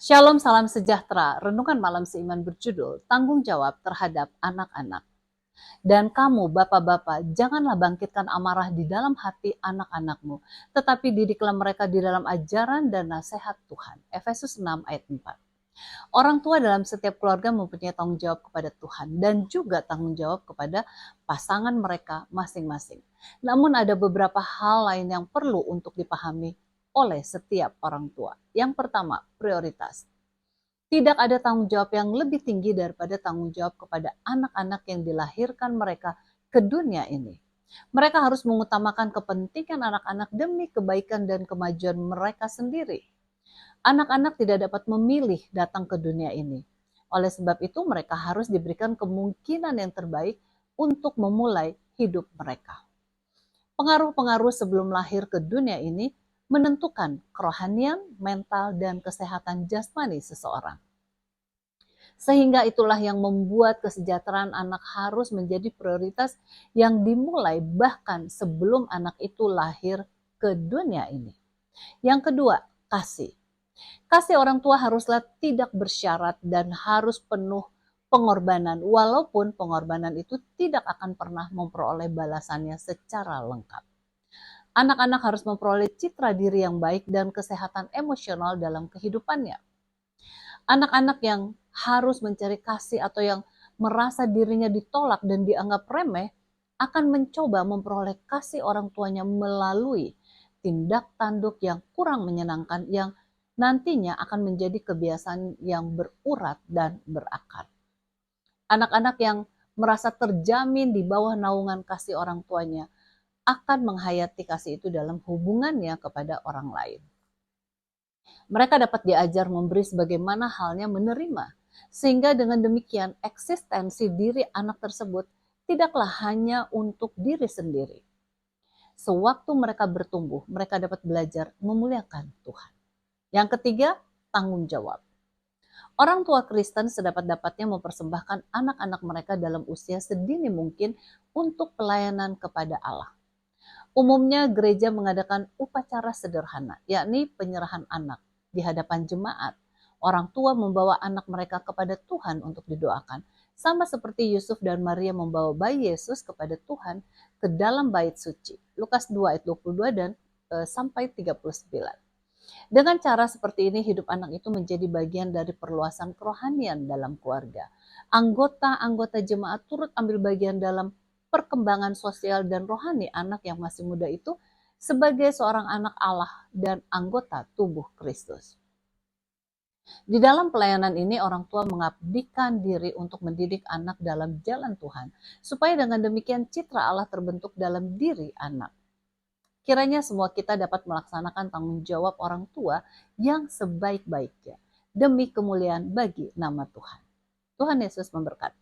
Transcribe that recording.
Shalom, salam sejahtera. Renungan malam seiman berjudul Tanggung Jawab Terhadap Anak-anak. Dan kamu, bapak-bapak, janganlah bangkitkan amarah di dalam hati anak-anakmu, tetapi didiklah mereka di dalam ajaran dan nasihat Tuhan. Efesus 6 ayat 4. Orang tua dalam setiap keluarga mempunyai tanggung jawab kepada Tuhan dan juga tanggung jawab kepada pasangan mereka masing-masing. Namun ada beberapa hal lain yang perlu untuk dipahami oleh setiap orang tua. Yang pertama, prioritas. Tidak ada tanggung jawab yang lebih tinggi daripada tanggung jawab kepada anak-anak yang dilahirkan mereka ke dunia ini. Mereka harus mengutamakan kepentingan anak-anak demi kebaikan dan kemajuan mereka sendiri. Anak-anak tidak dapat memilih datang ke dunia ini. Oleh sebab itu, mereka harus diberikan kemungkinan yang terbaik untuk memulai hidup mereka. Pengaruh-pengaruh sebelum lahir ke dunia ini menentukan kerohanian, mental, dan kesehatan jasmani seseorang. Sehingga itulah yang membuat kesejahteraan anak harus menjadi prioritas yang dimulai bahkan sebelum anak itu lahir ke dunia ini. Yang kedua, kasih. Kasih orang tua haruslah tidak bersyarat dan harus penuh pengorbanan, walaupun pengorbanan itu tidak akan pernah memperoleh balasannya secara lengkap. Anak-anak harus memperoleh citra diri yang baik dan kesehatan emosional dalam kehidupannya. Anak-anak yang harus mencari kasih atau yang merasa dirinya ditolak dan dianggap remeh akan mencoba memperoleh kasih orang tuanya melalui tindak tanduk yang kurang menyenangkan yang nantinya akan menjadi kebiasaan yang berurat dan berakar. Anak-anak yang merasa terjamin di bawah naungan kasih orang tuanya akan menghayati kasih itu dalam hubungannya kepada orang lain. Mereka dapat diajar memberi sebagaimana halnya menerima, sehingga dengan demikian eksistensi diri anak tersebut tidaklah hanya untuk diri sendiri. Sewaktu mereka bertumbuh, mereka dapat belajar memuliakan Tuhan. Yang ketiga, tanggung jawab. Orang tua Kristen sedapat-dapatnya mempersembahkan anak-anak mereka dalam usia sedini mungkin untuk pelayanan kepada Allah. Umumnya gereja mengadakan upacara sederhana, yakni penyerahan anak di hadapan jemaat. Orang tua membawa anak mereka kepada Tuhan untuk didoakan, sama seperti Yusuf dan Maria membawa bayi Yesus kepada Tuhan ke dalam bait suci. Lukas 2 ayat 22 dan sampai 39. Dengan cara seperti ini hidup anak itu menjadi bagian dari perluasan kerohanian dalam keluarga. Anggota-anggota jemaat turut ambil bagian dalam perkembangan sosial dan rohani anak yang masih muda itu sebagai seorang anak Allah dan anggota tubuh Kristus. Di dalam pelayanan ini orang tua mengabdikan diri untuk mendidik anak dalam jalan Tuhan, supaya dengan demikian citra Allah terbentuk dalam diri anak. Kiranya semua kita dapat melaksanakan tanggung jawab orang tua yang sebaik-baiknya demi kemuliaan bagi nama Tuhan. Tuhan Yesus memberkati.